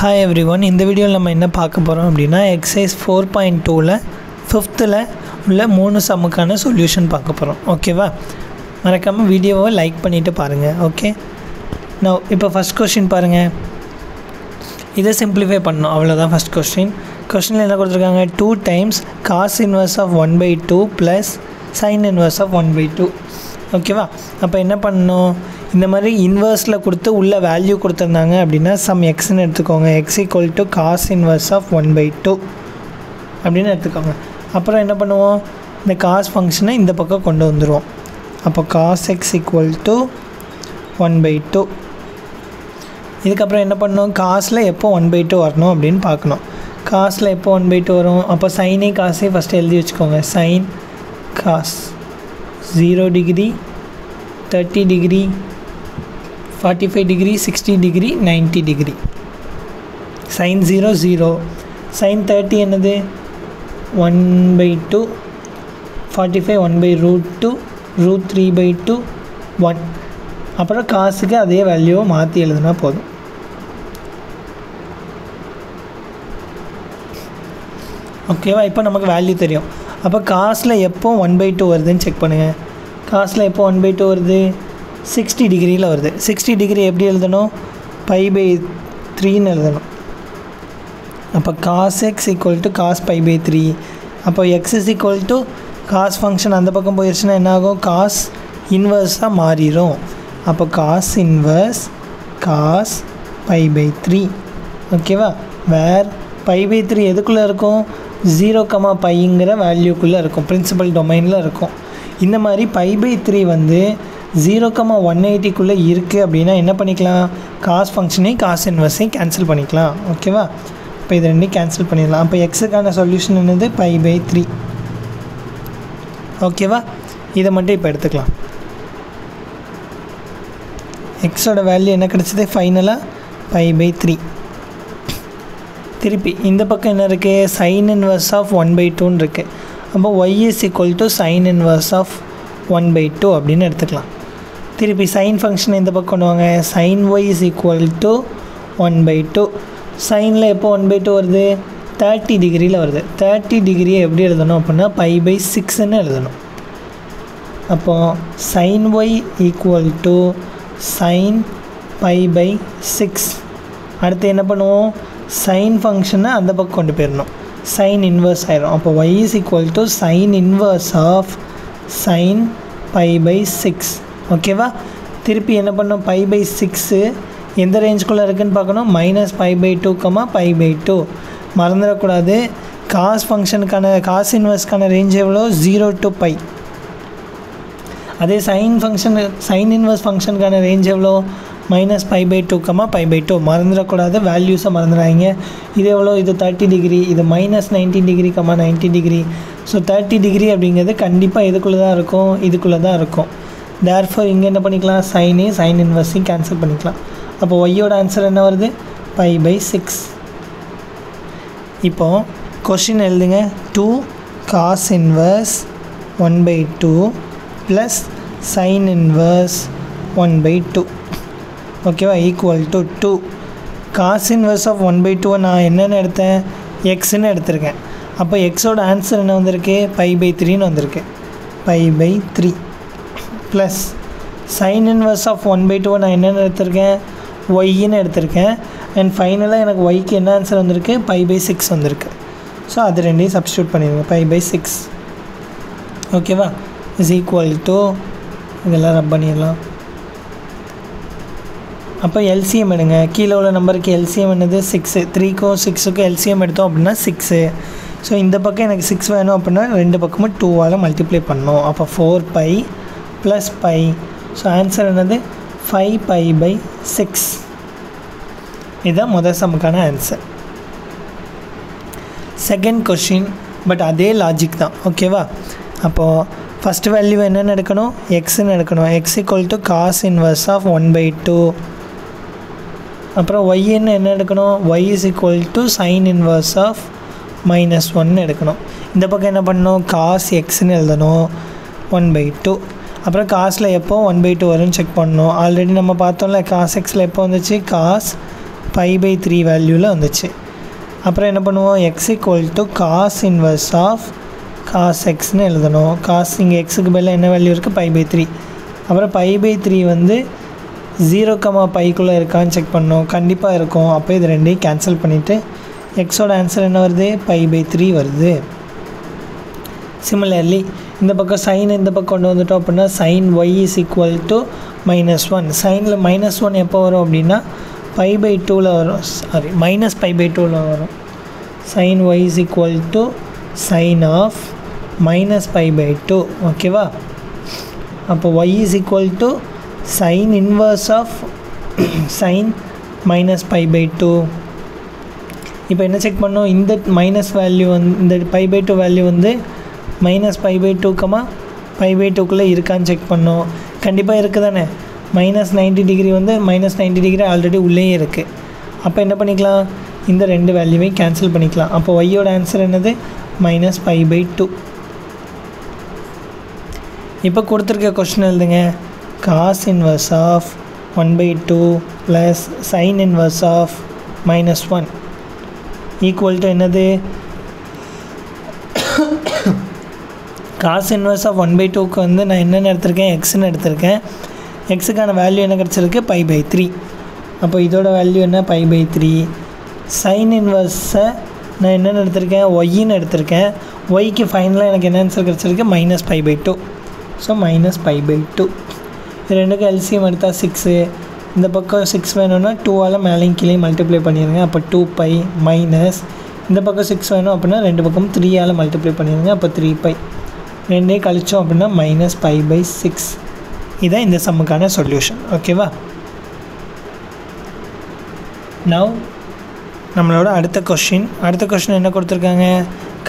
Hi everyone, இந்த வீடியோவில் நம்ம என்ன பார்க்க போகிறோம் அப்படின்னா எக்ஸசைஸ் 4.2ல 5th உள்ள 3 சம்முக்கான சொல்யூஷன் பார்க்க போகிறோம். ஓகேவா? மறக்காமல் வீடியோவை லைக் பண்ணிவிட்டு பாருங்கள். ஓகே, நான் இப்போ ஃபஸ்ட் கொஸ்டின் பாருங்கள். இதை சிம்பிளிஃபை பண்ணணும், அவ்வளோதான் ஃபஸ்ட் கொஸ்டினில் என்ன கொடுத்துருக்காங்க? 2 times cos inverse of 1/2 plus sin inverse of 1/2. ஓகேவா? அப்போ என்ன பண்ணணும்? இந்த மாதிரி இன்வர்ஸில் கொடுத்து உள்ள வேல்யூ கொடுத்துருந்தாங்க அப்படின்னா சம் எக்ஸ்ன்னு எடுத்துக்கோங்க. X equal to cos inverse of 1/2 அப்படின்னு எடுத்துக்கோங்க. அப்புறம் என்ன பண்ணுவோம்? இந்த காஸ் ஃபங்க்ஷனை இந்த பக்கம் கொண்டு வந்துடுவோம். அப்போ காஸ் எக்ஸ் ஈக்குவல் டு 1/2. இதுக்கப்புறம் என்ன பண்ணணும்? காசில் எப்போ 1/2 வரணும் அப்படின்னு பார்க்கணும். காசில் எப்போ 1/2 வரும்? அப்போ சைனே காசே ஃபஸ்ட்டு எழுதி வச்சுக்கோங்க. Sine cos 0 degree, 30 degree, 45 degree, 60 degree, 90 degree. sin 0 0, sin 30 என்னது? 1/2, 45 1/√2, √3/2, 1. அப்புறம் காசுக்கு அதே வேல்யூவை மாற்றி எழுதுனா போதும். ஓகேவா? இப்போ நமக்கு வேல்யூ தெரியும். அப்போ காசில் எப்போ 1/2 வருதுன்னு செக் பண்ணுங்கள். காசில் எப்போ 1/2 வருது? 60 டிகிரியில் வருது. 60 டிகிரி எப்படி எழுதணும்? π/3ன்னு எழுதணும். அப்போ cos x equal to cos π/3. அப்போ x is equal to cos function அந்த பக்கம் போயிடுச்சுன்னா என்ன ஆகும்? காஸ் இன்வர்ஸாக மாறிடும். அப்போ காஸ் இன்வர்ஸ் காஸ் π/3. ஓகேவா? வேர் π/3 எதுக்குள்ளே இருக்கும்? 0, πங்கிற வேல்யூக்குள்ளே இருக்கும், பிரின்சிபல் டொமைனில் இருக்கும். இந்த மாதிரி π/3 வந்து 0,180க்குள்ளே இருக்குது அப்படின்னா என்ன பண்ணிக்கலாம்? காஸ் ஃபங்க்ஷனையும் காஸ் இன்வர்ஸையும் கேன்சல் பண்ணிக்கலாம். ஓகேவா? இப்போ இது ரெண்டையும் கேன்சல் பண்ணிடலாம். அப்போ எக்ஸுக்கான சொல்யூஷன் என்னது? π/3. ஓகேவா? இதை மட்டும் இப்போ எடுத்துக்கலாம். எக்ஸோட வேல்யூ என்ன கிடச்சிது? ஃபைனலாக π/3. திருப்பி இந்த பக்கம் என்ன இருக்குது? சைன் இன்வர்ஸ் ஆஃப் 1/2ன்னு இருக்குது. அப்போ y is equal to sin inverse of 1/2 அப்படின்னு எடுத்துக்கலாம். திருப்பி சைன் ஃபங்க்ஷன் இந்த பக்கம் கொண்டு வாங்க. sin y is equal to 1/2. சைனில் எப்போ 1/2 வருது? 30 டிகிரியில் வருது. 30 டிகிரியை எப்படி எழுதணும் அப்படின்னா π/6ன்னு எழுதணும். அப்போது sin y equal to sin π/6. அடுத்து என்ன பண்ணுவோம்? சைன் ஃபங்க்ஷனை அந்த பக்கம் கொண்டு போயிடணும். sin இன்வர்ஸ் ஆயிரும். அப்போ y is equal to sin inverse of sin π/6. ஓகேவா? திருப்பி என்ன பண்ணோம்? π/6 எந்த ரேஞ்சுக்குள்ளே இருக்குதுன்னு பார்க்கணும். -π/2, π/2 மறந்துடக்கூடாது. காஸ் ஃபங்க்ஷனுக்கான காஸ் இன்வர்ஸ்க்கான ரேஞ்ச் எவ்வளோ? 0 to π. அதே சைன் இன்வர்ஸ் ஃபங்க்ஷனுக்கான ரேஞ்ச் எவ்வளோ? -π/2, π/2 மறந்துடக்கூடாது. வேல்யூஸை மறந்துடாங்க. இது எவ்வளோ? இது 30 டிகிரி, இது -90 டிகிரி, 90 டிகிரி. ஸோ 30 டிகிரி அப்படிங்கிறது கண்டிப்பாக எதுக்குள்ளே தான் இருக்கும்? இதுக்குள்ளே தான் இருக்கும். தேர்ஃபோர் இங்கே என்ன பண்ணிக்கலாம்? சைனையும் சைன் இன்வர்ஸையும் கேன்சல் பண்ணிக்கலாம். அப்போ ஒய்யோட ஆன்சர் என்ன வருது? π/6. இப்போது கொஷின் எழுதுங்க. 2 cos inverse 1/2 plus sin inverse 1/2. ஓகேவா? Equal to 2 cos inverse of 1/2 நான் என்னென்னு எடுத்தேன்? எக்ஸ்ன்னு எடுத்திருக்கேன். அப்போ எக்ஸோட ஆன்சர் என்ன வந்திருக்கு? π/3ன்னு வந்திருக்கு. π/3 ப்ளஸ் சைன் இன்வர்ஸ் ஆஃப் 1/2 நான் என்னென்னு எடுத்திருக்கேன்? ஒய்ன்னு எடுத்திருக்கேன். அண்ட் ஃபைனலாக எனக்கு ஒய்க்கு என்ன ஆன்சர் வந்திருக்கு? π/6 வந்திருக்கு. ஸோ அது ரெண்டையும் சப்ஸ்டியூட் பண்ணிடுங்க. π/6 ஓகேவா? இஸ் ஈக்குவல் டு இதெல்லாம் ரப் பண்ணிடலாம். அப்போ எல்சிஎம் எடுங்க. கீழே உள்ள நம்பருக்கு எல்சிஎம் என்னது? 6. 3க்கும் 6க்கும் எல்சிஎம் எடுத்தோம் அப்படின்னா 6. ஸோ இந்த பக்கம் எனக்கு 6 வேணும் அப்படின்னா ரெண்டு பக்கமும் 2ஆல் மல்டிப்ளை பண்ணணும். அப்போ 4π ப்ளஸ் π. ஸோ ஆன்சர் என்னது? 5π/6. இதுதான் முதல் சம்முக்கான ஆன்சர். செகண்ட் கொஷின், பட் அதே லாஜிக் தான். ஓகேவா? அப்போது ஃபஸ்ட் வேல்யூ என்னென்னு எடுக்கணும்? எக்ஸ்ன்னு எடுக்கணும். X equal to cos inverse of 1/2. அப்புறம் ஒய்ன்னு என்ன எடுக்கணும்? y is equal to sin inverse of -1 எடுக்கணும். இந்த பக்கம் என்ன பண்ணணும்? காஸ் எக்ஸ்ன்னு எழுதணும். 1/2. அப்புறம் காசில் எப்போ 1/2 வரும்னு செக் பண்ணணும். ஆல்ரெடி நம்ம பார்த்தோம்ல காஸ் எக்ஸில் எப்போ வந்துச்சு? காஸ் π/3 வேல்யூவில் வந்துச்சு. அப்புறம் என்ன பண்ணுவோம், x = cos inverse of cos xன்னு எழுதணும். காஸ் இங்கே எக்ஸுக்கு பதிலாக என்ன வேல்யூ இருக்குது, π/3. அப்புறம் π/3 வந்து 0,πக்குள்ளே இருக்கான்னு செக் பண்ணோம். கண்டிப்பாக இருக்கும். அப்போ இது ரெண்டையும் கேன்சல் பண்ணிவிட்டு எக்ஸோட ஆன்சர் என்ன வருது, π/3 வருது. சிமிலர்லி இந்த பக்கம் சைன் இந்த பக்கம் கொண்டு வந்துட்டோம் அப்படின்னா sin y = -1. சைனில் -1 எப்போ வரும் அப்படின்னா π/2ல் வரும், சாரி -π/2ல் வரும். sin y = sin of -π/2. ஓகேவா? அப்போ y = sin inverse of sin -π/2. இப்போ என்ன செக் பண்ணோம், இந்த மைனஸ் வேல்யூ வந்து இந்த π/2 வேல்யூ வந்து -π/2, π/2க்குள்ளே இருக்கான்னு செக் பண்ணோம். கண்டிப்பாக இருக்குது தானே. -90° வந்து -90° ஆல்ரெடி உள்ளே இருக்குது. அப்போ என்ன பண்ணிக்கலாம், இந்த ரெண்டு வேல்யூவையும் கேன்சல் பண்ணிக்கலாம். அப்போ ஒய்யோட ஆன்சர் என்னது, -π/2. இப்போ கொடுத்துருக்க கொஸ்டின் எழுதுங்க. cos inverse of 1/2 plus sin inverse of -1 equal to என்னது, cos inverse ஆஃப் 1/2க்கு வந்து நான் என்னென்னு எடுத்திருக்கேன், எக்ஸ்ன்னு எடுத்திருக்கேன். எக்ஸுக்கான வேல்யூ என்ன கிடச்சிருக்கு, π/3. அப்போ இதோட வேல்யூ என்ன, π/3. sin இன்வர்ஸை நான் என்னென்னு எடுத்திருக்கேன், ஒய்ன்னு எடுத்திருக்கேன். ஒய்க்கு ஃபைனலாக எனக்கு என்ன ஆன்சர் கிடச்சிருக்கு, -π/2. ஸோ -π/2. இது ரெண்டுக்கும் எல்சிஎம் எடுத்தால் 6. இந்த பக்கம் 6 வேணும்னா 2ஆல் மேலேயும் கீழே மல்டிப்ளை பண்ணிடுங்க. அப்போ 2π மைனஸ் இந்த பக்கம் 6 வேணும் அப்படின்னா ரெண்டு பக்கம் 3ஆல் மல்டிப்ளை பண்ணிடுங்க. அப்போ 3π. ரெண்டே கழிச்சோம் அப்படின்னா -π/6. இதான் இந்த சம்முக்கான சொல்யூஷன். ஓகேவா? நவ் நம்மளோட அடுத்த கொஷின் என்ன கொடுத்துருக்காங்க,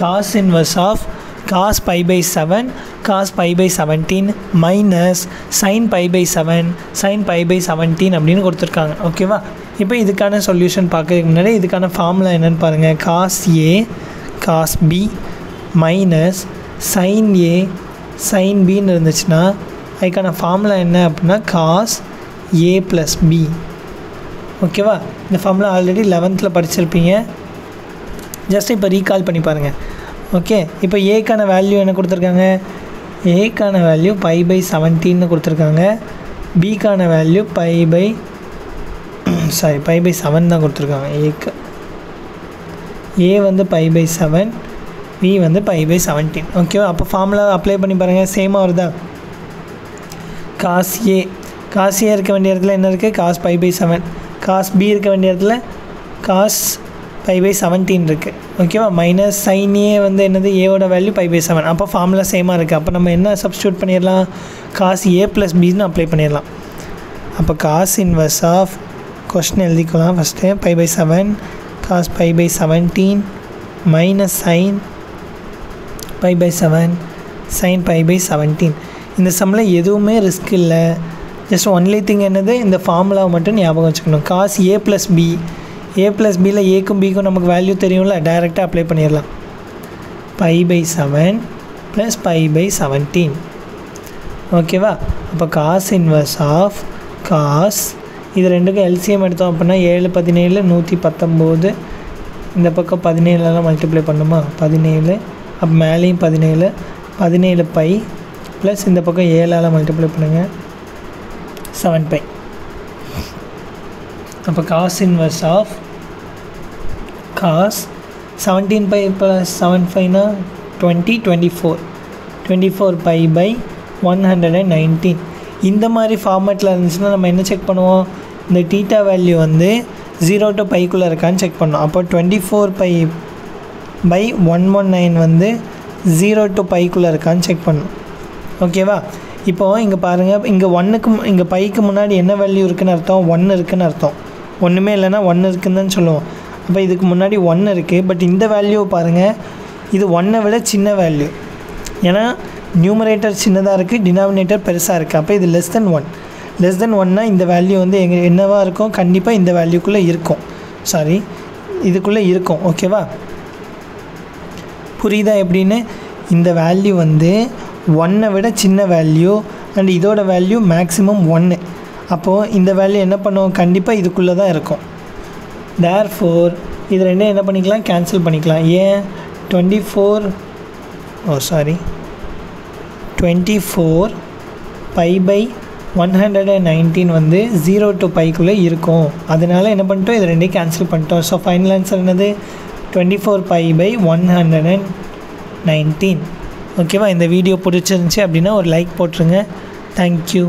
cos inverse of cos π/7 cos π/17 minus sin π/7 sin π/17 அப்படின்னு கொடுத்துருக்காங்க. ஓகேவா? இப்போ இதுக்கான சொல்யூஷன் பார்க்கறதுக்கு முன்னாடி இதுக்கான ஃபார்முலா என்னென்னு பாருங்கள். cos A cos B minus sin A sin Bன்னு இருந்துச்சுன்னா அதுக்கான ஃபார்முலா என்ன அப்படின்னா cos A + B. ஓகேவா? இந்த ஃபார்முலா ஆல்ரெடி 11th படிச்சிருப்பீங்க. ஜஸ்ட் இப்போ ரீகால் பண்ணி பாருங்கள். ஓகே, இப்போ ஏக்கான வேல்யூ என்ன கொடுத்துருக்காங்க, ஏக்கான வேல்யூ π/17 கொடுத்துருக்காங்க. பிக்கான வேல்யூ π/7 தான் கொடுத்துருக்காங்க. ஏக்கு ஏ வந்து π/7, பி வந்து π/17. ஓகேவா? அப்போ ஃபார்முலா அப்ளை பண்ணி பாருங்கள். சேமாக வருதா, cos A இருக்க வேண்டிய இடத்துல என்ன இருக்குது, cos π/7. cos B இருக்க வேண்டிய இடத்துல cos π/17 இருக்குது. ஓகேவா? மைனஸ் sin A வந்து என்னது, ஏவோட வேல்யூ π/7. அப்போ ஃபார்முலா சேமாக இருக்குது. அப்போ நம்ம என்ன சப்ஸ்டியூட் பண்ணிடலாம், cos A + Bன்னு அப்ளை பண்ணிடலாம். அப்போ cos இன்வர்ஸ் ஆஃப் கொஸ்டின் எழுதிக்கலாம். First π/7 cos π/17 minus sin π/7 sin π/17. இந்த சம்மில் எதுவுமே ரிஸ்க் இல்லை. ஜஸ்ட் ஒன்லி திங் என்னது, இந்த ஃபார்முலாவை மட்டும் ஞாபகம் வச்சுக்கணும். cos A + B, A + Bயில் ஏக்கும் பிக்கும் நமக்கு வேல்யூ தெரியும்ல, டைரெக்டாக அப்ளை பண்ணிடலாம். π/7 + π/17. ஓகேவா? அப்போ cos இன்வர்ஸ் ஆஃப் cos, இது ரெண்டுக்கும் எல்சிஎம் எடுத்தோம் அப்படின்னா 7 17 119. இந்த பக்கம் 17 மல்டிப்ளை பண்ணுமா, 17. அப்போ மேலேயும் 17π ப்ளஸ் இந்த பக்கம் 7ஆல் மல்டிப்ளை பண்ணுங்கள், 7π. அப்போ cos இன்வர்ஸ் ஆஃப் cos 17π + 7πனா 24π/119. இந்த மாதிரி ஃபார்மேட்டில் இருந்துச்சுன்னா நம்ம என்ன செக் பண்ணுவோம், இந்த தீட்டா வேல்யூ வந்து 0 to πக்குள்ளே இருக்கான்னு செக் பண்ணோம். அப்போ 24π/119 வந்து 0 to πக்குள்ளே இருக்கான்னு செக் பண்ணோம். ஓகேவா? இப்போது இங்கே பாருங்கள், இங்கே 1க்கு இங்கே பைக்கு முன்னாடி என்ன வேல்யூ இருக்குதுன்னு அர்த்தம், 1 இருக்குதுன்னு அர்த்தம். ஒன்றுமே இல்லைன்னா 1 இருக்குதுன்னு தான் சொல்லுவோம். அப்போ இதுக்கு முன்னாடி 1 இருக்குது. பட் இந்த வேல்யூவை பாருங்கள், இது 1ஐ விட சின்ன வேல்யூ. ஏன்னா நியூமரேட்டர் சின்னதாக இருக்குது, டினாமினேட்டர் பெருசாக இருக்குது. அப்போ இது லெஸ் தென் 1னா இந்த வேல்யூ வந்து என்னவாக இருக்கும், கண்டிப்பாக இந்த வேல்யூக்குள்ளே இருக்கும். இதுக்குள்ளே இருக்கும். ஓகேவா? புரியுதா எப்படின்னு? இந்த வேல்யூ வந்து 1ஐ விட சின்ன வேல்யூ அண்ட் இதோட வேல்யூ மேக்ஸிமம் 1. அப்போது இந்த வேல்யூ என்ன பண்ணுவோம், கண்டிப்பாக இதுக்குள்ளே தான் இருக்கும். தேர்ஃபோர் இது ரெண்டும் என்ன பண்ணிக்கலாம், கேன்சல் பண்ணிக்கலாம். ஏன் 24 π/119 வந்து 0 to πக்குள்ளே இருக்கும். அதனால் என்ன பண்ணிட்டோம், இது ரெண்டையும் கேன்சல் பண்ணிட்டோம். ஸோ ஃபைனல் ஆன்சர் என்னது, 24 π/119. ஓகேவா? இந்த வீடியோ பிடிச்சிருந்துச்சி அப்படின்னா ஒரு லைக் போட்டுருங்க. தேங்க்யூ.